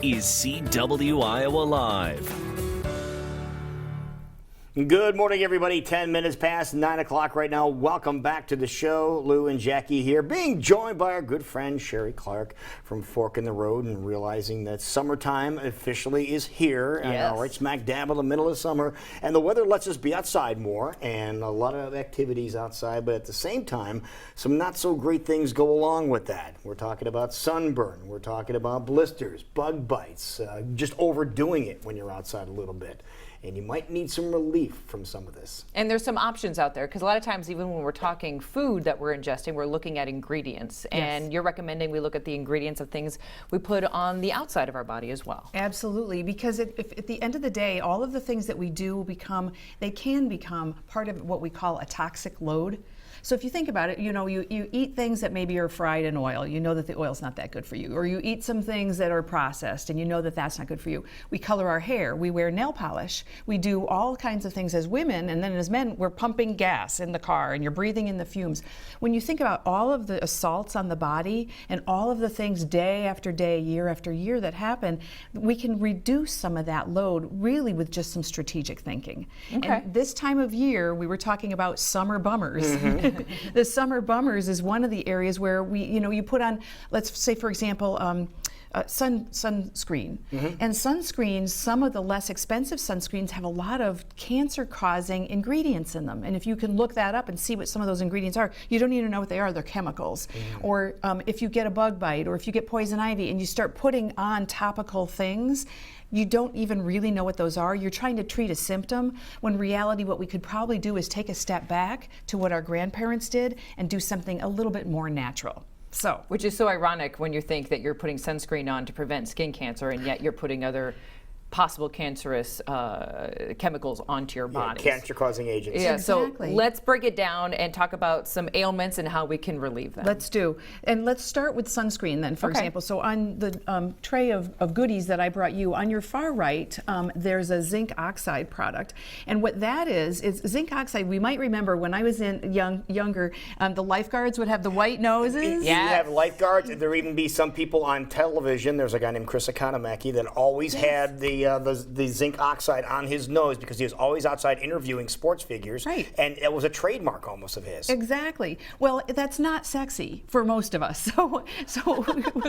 is CW Iowa Live. Good morning, everybody. 10 minutes past 9 o'clock right now. Welcome back to the show. Lou and Jackie here, being joined by our good friend Sheree Clark from Fork in the Road, and realizing that summertime officially is here. Yes. Right smack dab in the middle of summer. And the weather lets us be outside more and a lot of activities outside. But at the same time, some not so great things go along with that. We're talking about sunburn. We're talking about blisters, bug bites, just overdoing it when you're outside a little bit. And you might need some relief from some of this. And there's some options out there, because a lot of times, even when we're talking food that we're ingesting, we're looking at ingredients. And you're recommending we look at the ingredients of things we put on the outside of our body as well. Absolutely, because if at the end of the day, all of the things that we do they can become part of what we call a toxic load. So if you think about it, you eat things that maybe are fried in oil. You know that the oil's not that good for you. Or you eat some things that are processed and you know that that's not good for you. We color our hair. We wear nail polish. We do all kinds of things as women, and then as men, we're pumping gas in the car and you're breathing in the fumes. When you think about all of the assaults on the body and all of the things day after day, year after year that happen, we can reduce some of that load really with just some strategic thinking. Okay. And this time of year, we were talking about summer bummers. The summer bummers is one of the areas where you put on, let's say for example, sunscreen. And sunscreens, some of the less expensive sunscreens have a lot of cancer-causing ingredients in them. And if you can look that up and see what some of those ingredients are, you don't even know what they are. They're chemicals. Or if you get a bug bite, or if you get poison ivy, and you start putting on topical things, you don't even really know what those are. You're trying to treat a symptom, when in reality what we could probably do is take a step back to what our grandparents did and do something a little bit more natural. So, Which is so ironic when you think that you're putting sunscreen on to prevent skin cancer, and yet you're putting other possible cancerous chemicals onto your body. Cancer-causing agents. Yeah, Exactly. so let's break it down and talk about some ailments and how we can relieve them. let's do. And let's start with sunscreen then, for Okay. example. So on the tray of goodies that I brought you, on your far right, there's a zinc oxide product. And what that is zinc oxide. We might remember when I was younger, the lifeguards would have the white noses. Yeah. You have lifeguards. There even be some people on television. There's a guy named Chris Economaki that always had the zinc oxide on his nose because he was always outside interviewing sports figures. Right. And it was a trademark almost of his. Exactly. Well, that's not sexy for most of us. So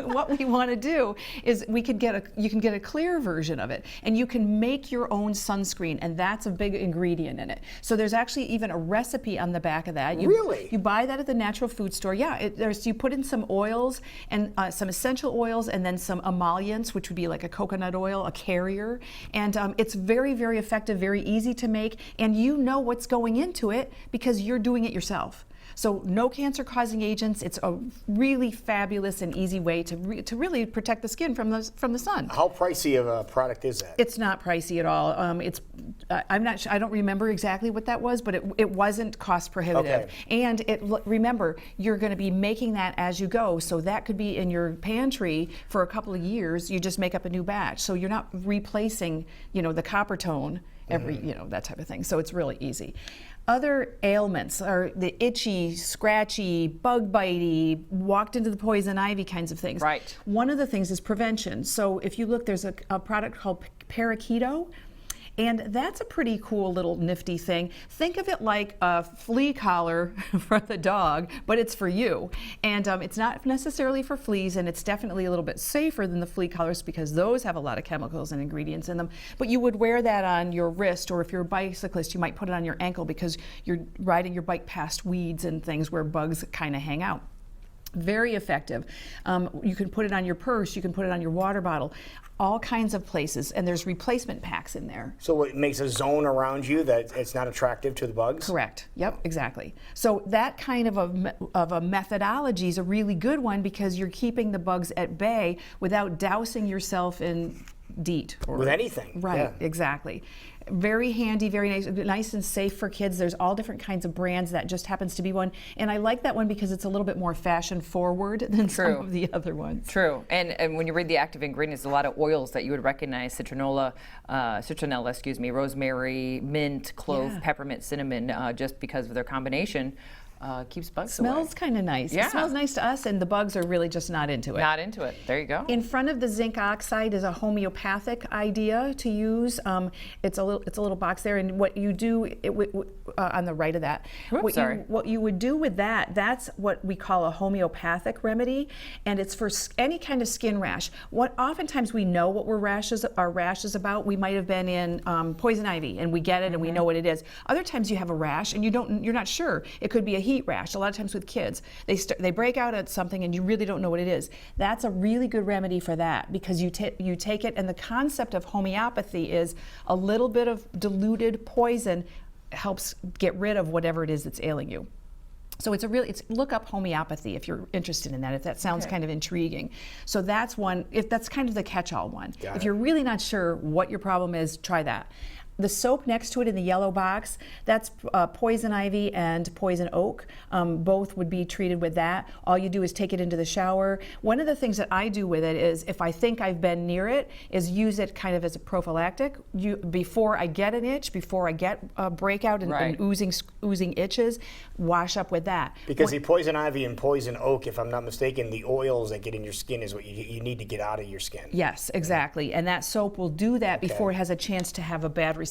what we want to do is you can get a clear version of it, and you can make your own sunscreen, and that's a big ingredient in it. So there's actually even a recipe on the back of that. Really? You buy that at the natural food store. Yeah. You put in some oils and some essential oils, and then some emollients, which would be like a coconut oil, a carrier. And it's very, very effective, very easy to make, and you know what's going into it because you're doing it yourself. So no cancer-causing agents. It's a really fabulous and easy way to really protect the skin from the sun. How pricey of a product is that? It's not pricey at all. I'm not sure, I don't remember exactly what that was, but it wasn't cost prohibitive. Okay. And remember, you're going to be making that as you go, so that could be in your pantry for a couple of years. You just make up a new batch, so you're not replacing, the copper tone every, that type of thing. So it's really easy. Other ailments are the itchy, scratchy, bug bitey, walked into the poison ivy kinds of things. Right. One of the things is prevention. So if you look, there's a product called Parakeeto. And that's a pretty cool little nifty thing. Think of it like a flea collar for the dog, but it's for you. And it's not necessarily for fleas, and it's definitely a little bit safer than the flea collars because those have a lot of chemicals and ingredients in them. But you would wear that on your wrist, or if you're a bicyclist, you might put it on your ankle because you're riding your bike past weeds and things where bugs kind of hang out. Very effective. You can put it on your purse, you can put it on your water bottle, all kinds of places, and there's replacement packs in there. So it makes a zone around you that it's not attractive to the bugs? Correct. Yep, exactly. So that kind of a methodology is a really good one because you're keeping the bugs at bay without dousing yourself in DEET. With anything. Right, Yeah. exactly. Very handy, very nice and safe for kids. There's all different kinds of brands. That just happens to be one. And I like that one because it's a little bit more fashion forward than some of the other ones. True. And when you read the active ingredients, a lot of oils that you would recognize: citronella, rosemary, mint, clove, peppermint, cinnamon, just because of their combination. Keeps bugs Smells away. kind of nice. Yeah. It smells nice to us, and the bugs are really just not into it. Not into it. There you go. In front of the zinc oxide is a homeopathic idea to use. It's a little box there, and what you do on the right of that. Oops, sorry. What you would do with that? That's what we call a homeopathic remedy, and it's for any kind of skin rash. What oftentimes we know what our rashes about. We might have been in poison ivy, and we get it, and we know what it is. Other times you have a rash, and you're not sure. It could be a heat rash. A lot of times with kids, they break out at something, and you really don't know what it is. That's a really good remedy for that, because you take it, and the concept of homeopathy is a little bit of diluted poison helps get rid of whatever it is that's ailing you. So look up homeopathy if you're interested in that, if that sounds kind of intriguing. So that's one, if that's kind of the catch-all one. If you're really not sure what your problem is, try that. The soap next to it in the yellow box, that's poison ivy and poison oak. Both would be treated with that. All you do is take it into the shower. One of the things that I do with it is, if I think I've been near it, is use it kind of as a prophylactic. Before I get an itch, before I get a breakout and oozing itches, wash up with that. Because the poison ivy and poison oak, if I'm not mistaken, the oils that get in your skin is what you need to get out of your skin. Yes, exactly. And that soap will do that before it has a chance to have a bad response.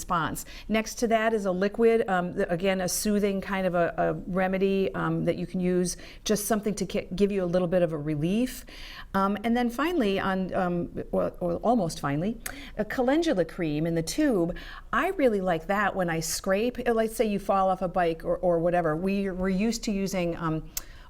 Next to that is a liquid, again, a soothing kind of a remedy that you can use, just something to give you a little bit of a relief. And then finally, or almost finally, a calendula cream in the tube. I really like that when I scrape. Let's say you fall off a bike or whatever. We're used to using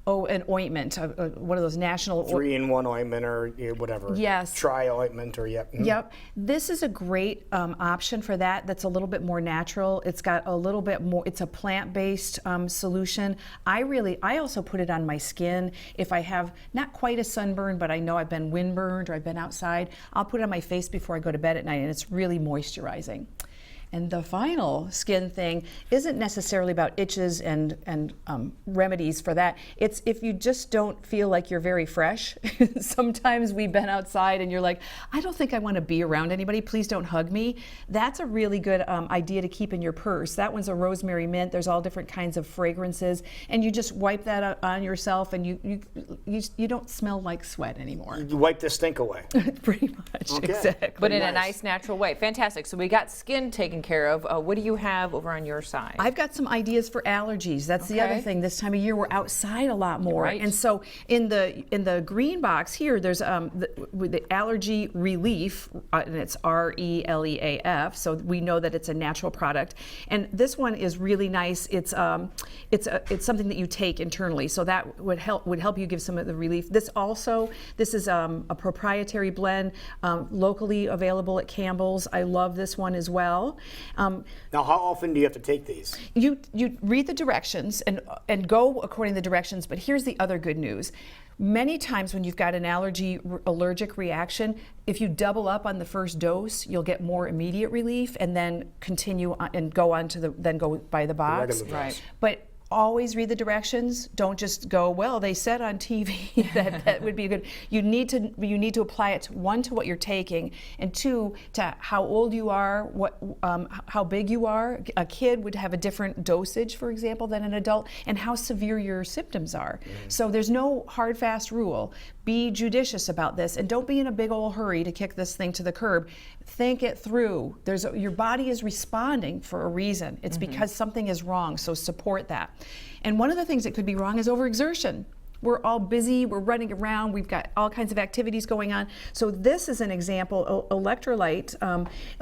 an ointment, one of those national 3-in-1 ointment or whatever. Yes. Tri ointment or yep. Yep. This is a great option for that. That's a little bit more natural. It's got a little bit more. It's a plant-based solution. I also put it on my skin if I have not quite a sunburn, but I know I've been windburned or I've been outside. I'll put it on my face before I go to bed at night, and it's really moisturizing. And the final skin thing isn't necessarily about itches and remedies for that. It's if you just don't feel like you're very fresh. Sometimes we've been outside and you're like, I don't think I want to be around anybody. Please don't hug me. That's a really good idea to keep in your purse. That one's a rosemary mint. There's all different kinds of fragrances. And you just wipe that on yourself, and you don't smell like sweat anymore. You wipe the stink away. Pretty much, Okay. exactly. But in a nice, natural way. Fantastic. So we got skin taken care of. What do you have over on your side? I've got some ideas for allergies. That's the other thing. This time of year, we're outside a lot more. Right. And so in the green box here, there's the allergy relief, and it's RELEAF. So we know that it's a natural product. And this one is really nice. It's something that you take internally. So that would help you give some of the relief. This is a proprietary blend, locally available at Campbell's. I love this one as well. Now, how often do you have to take these? You read the directions and go according to the directions, but here's the other good news. Many times when you've got an allergic reaction, if you double up on the first dose, you'll get more immediate relief, and then continue on and go by the box. Regular dose. But always read the directions. Don't just go, well, they said on TV that would be good. You need to apply it, one, to what you're taking, and two, to how old you are, how big you are. A kid would have a different dosage, for example, than an adult, and how severe your symptoms are. So there's no hard, fast rule. Be judicious about this, and don't be in a big old hurry to kick this thing to the curb. Think it through. Your body is responding for a reason. It's because something is wrong, so support that. And one of the things that could be wrong is overexertion. We're all busy, we're running around, we've got all kinds of activities going on. So this is an example, electrolyte.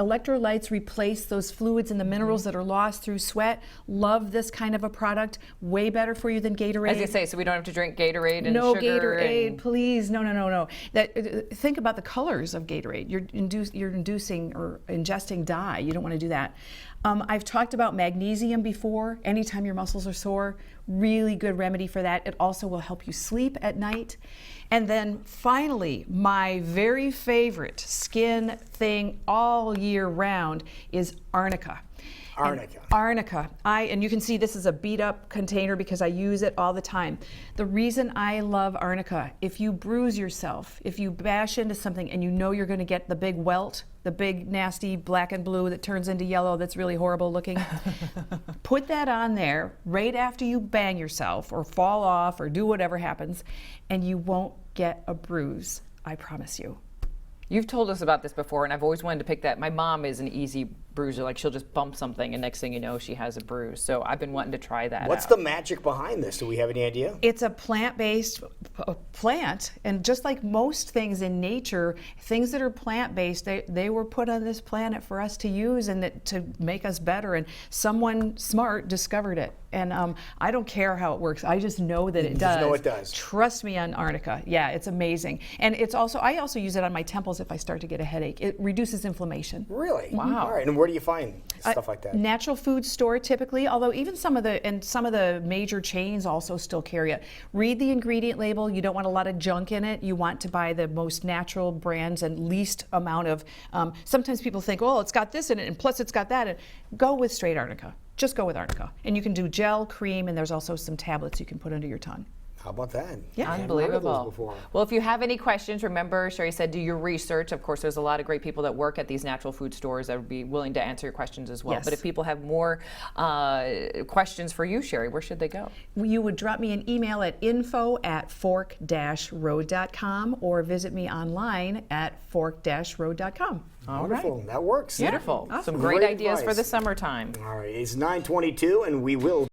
Electrolytes replace those fluids and the minerals that are lost through sweat. Love this kind of a product. Way better for you than Gatorade. As you say, so we don't have to drink Gatorade and no sugar. Gatorade, please. No. Think about the colors of Gatorade. You're inducing or ingesting dye. You don't want to do that. I've talked about magnesium before. Anytime your muscles are sore, really good remedy for that. It also will help you sleep at night. And then finally, my very favorite skin thing all year round is arnica. Arnica. Arnica. And you can see this is a beat up container because I use it all the time. The reason I love arnica, if you bruise yourself, if you bash into something and you know you're going to get the big welt, the big nasty black and blue that turns into yellow that's really horrible looking, put that on there right after you bang yourself or fall off or do whatever happens, and you won't get a bruise. I promise you. You've told us about this before, and I've always wanted to pick that. My mom is an easy bruiser. Like, she'll just bump something, and next thing you know, she has a bruise. So I've been wanting to try that What's out. the magic behind this? Do we have any idea? It's a plant-based plant, and just like most things in nature, things that are plant-based, they were put on this planet for us to use and to make us better, and someone smart discovered it. And I don't care how it works. I just know that it does. Just know it does. Trust me on arnica. Yeah, it's amazing. And it's also, I also use it on my temples if I start to get a headache. It reduces inflammation. Really? Wow. All right. And where do you find stuff like that? Natural food store typically, although even some of the major chains also still carry it. Read the ingredient label. You don't want a lot of junk in it. You want to buy the most natural brands and least amount of, sometimes people think, oh, it's got this in it and plus it's got that. And go with straight arnica. Just go with arnica. And you can do gel, cream, and there's also some tablets you can put under your tongue. How about that? Yeah. I hadn't heard of those Unbelievable. before. Well, if you have any questions, remember, Sheree said, do your research. Of course, there's a lot of great people that work at these natural food stores that would be willing to answer your questions as well. Yes. But if people have more questions for you, Sheree, where should they go? You would drop me an email at info@fork-road.com or visit me online at fork-road.com. Wonderful. That works. Beautiful. Awesome. Some great ideas for advice. the summertime. All right. It's 9:22, and we will